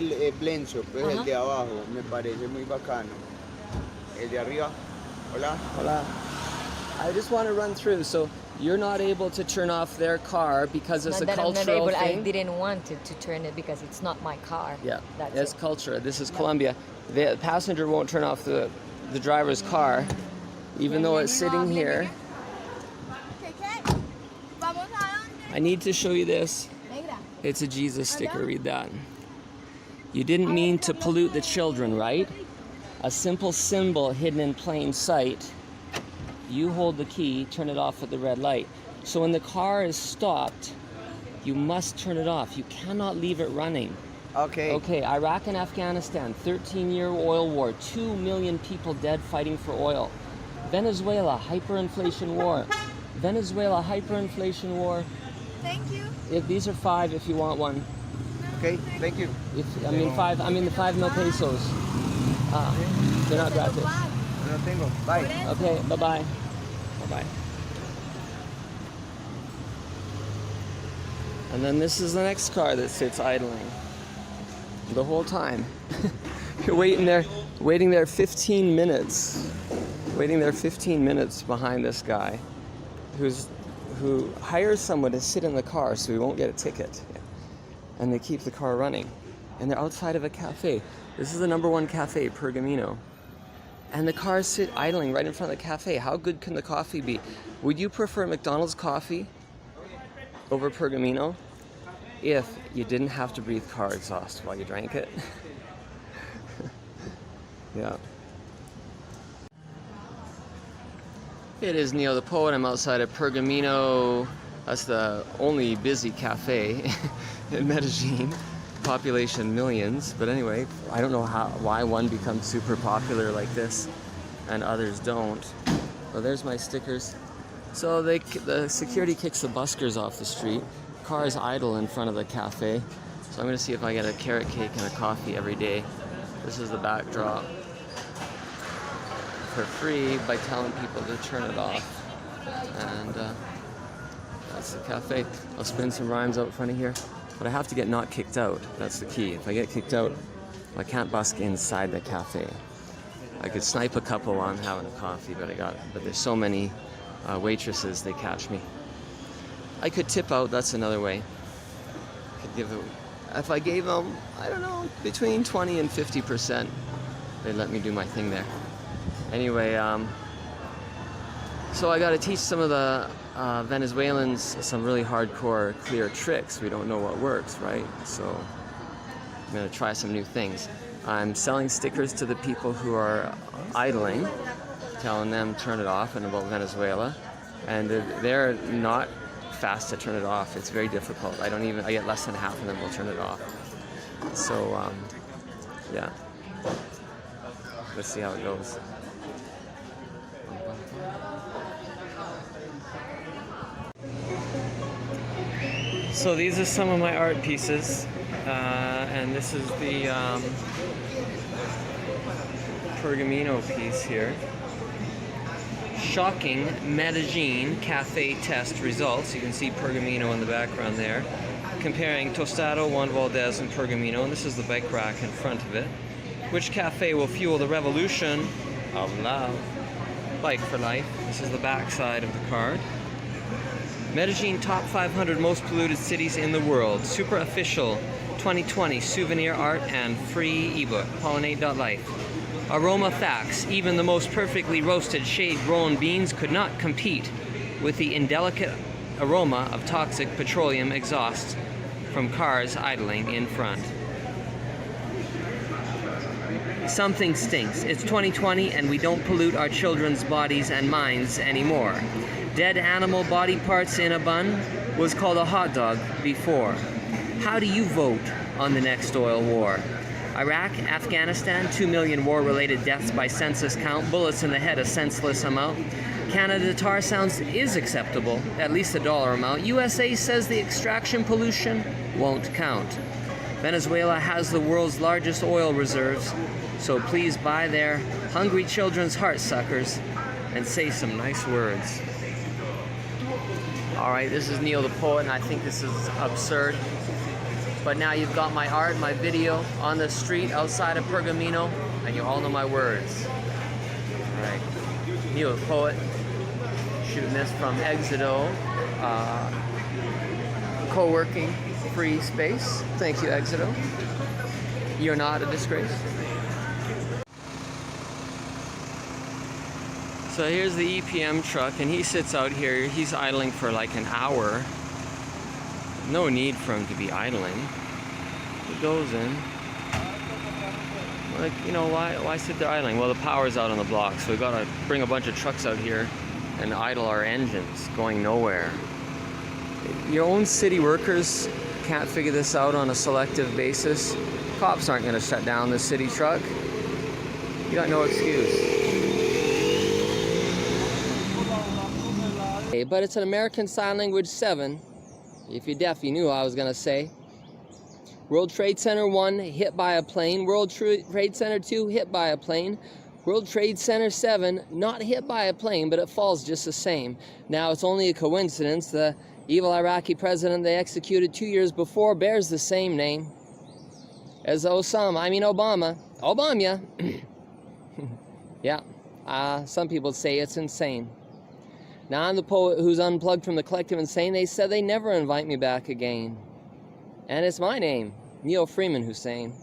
el blend shop, es el de abajo, me parece muy bacano. El de arriba, hola. Hola. I just want to run through. So you're not able to turn off their car because it's a cultural thing? I didn't want to turn it because it's not my car. Yeah, That's it's culture. This is Colombia. The passenger won't turn off the driver's car, even though it's sitting here. I need to show you this. It's a Jesus sticker, read that. You didn't mean to pollute the children, right? A simple symbol hidden in plain sight. You hold the key, turn it off at the red light. So when the car is stopped, you must turn it off. You cannot leave it running. Okay. Okay, Iraq and Afghanistan, 13-year oil war, 2 million people dead fighting for oil. Venezuela, hyperinflation war. Venezuela, hyperinflation war. Thank you. If these are 5 if you want one. Okay, thank you. The 5 mil pesos. They're not gratis. No tengo. Bye. Okay, bye-bye. Bye-bye. And then this is the next car that sits idling the whole time. You're waiting there 15 minutes. Waiting there 15 minutes behind this guy who hires someone to sit in the car so he won't get a ticket. And they keep the car running. And they're outside of a cafe. This is the #1 cafe, Pergamino. And the cars sit idling right in front of the cafe. How good can the coffee be? Would you prefer McDonald's coffee over Pergamino if you didn't have to breathe car exhaust while you drank it? Yeah. It is Neo the Poet. I'm outside of Pergamino. That's the only busy cafe in Medellin. Population millions, but anyway, I don't know why one becomes super popular like this and others don't. Well, there's my stickers. So the security kicks the buskers off the street. Cars idle in front of the cafe. So I'm gonna see if I get a carrot cake and a coffee every day. This is the backdrop. For free by telling people to turn it off. And that's the cafe. I'll spin some rhymes out front of here. But I have to get not kicked out. That's the key. If I get kicked out, I can't busk inside the cafe. I could snipe a couple on having a coffee, but there's so many waitresses, they catch me. I could tip out, that's another way. If I gave them, I don't know, between 20 and 50%, they'd let me do my thing there. Anyway, so I got to teach some of the Venezuelans some really hardcore, clear tricks. We don't know what works, right? So I'm going to try some new things. I'm selling stickers to the people who are idling, telling them turn it off and about Venezuela. And they're not fast to turn it off. It's very difficult. I get less than half of them will turn it off. So, yeah. Let's see how it goes. So these are some of my art pieces, and this is the Pergamino piece here. Shocking Medellin cafe test results. You can see Pergamino in the background there. Comparing Tostado, Juan Valdez, and Pergamino, and this is the bike rack in front of it. Which cafe will fuel the revolution of love? Bike for life. This is the back side of the card. Medellin top 500 most polluted cities in the world. Super official 2020 souvenir art and free ebook. Pollinate.life. Aroma facts. Even the most perfectly roasted shade-grown beans could not compete with the indelicate aroma of toxic petroleum exhausts from cars idling in front. Something stinks. It's 2020 and we don't pollute our children's bodies and minds anymore. Dead animal body parts in a bun was called a hot dog before. How do you vote on the next oil war? Iraq, Afghanistan, 2 million war-related deaths by census count, bullets in the head a senseless amount. Canada tar sounds is acceptable, at least a dollar amount. USA says the extraction pollution won't count. Venezuela has the world's largest oil reserves, so please buy their hungry children's heart suckers and say some nice words. Alright, this is Neil the Poet, and I think this is absurd. But now you've got my art, my video on the street outside of Pergamino, and you all know my words. All right, Neil Poet, shooting this from Exito, co-working free space. Thank you, Exito. You're not a disgrace. So here's the EPM truck, and he sits out here. He's idling for like an hour. No need for him to be idling. He goes in. Like, you know, why sit there idling? Well, the power's out on the block, so we gotta bring a bunch of trucks out here and idle our engines, going nowhere. Your own city workers can't figure this out on a selective basis. Cops aren't gonna shut down the city truck. You got no excuse. But it's an American Sign Language 7. If you're deaf, you knew what I was gonna say. World Trade Center 1, hit by a plane. World Trade Center 2, hit by a plane. World Trade Center 7, not hit by a plane, but it falls just the same. Now, it's only a coincidence. The evil Iraqi president they executed 2 years before bears the same name as Obama. Obama. Yeah, some people say it's insane. Now, I'm the poet who's unplugged from the collective insane. They said they never invite me back again. And it's my name, Neil Freeman Hussein.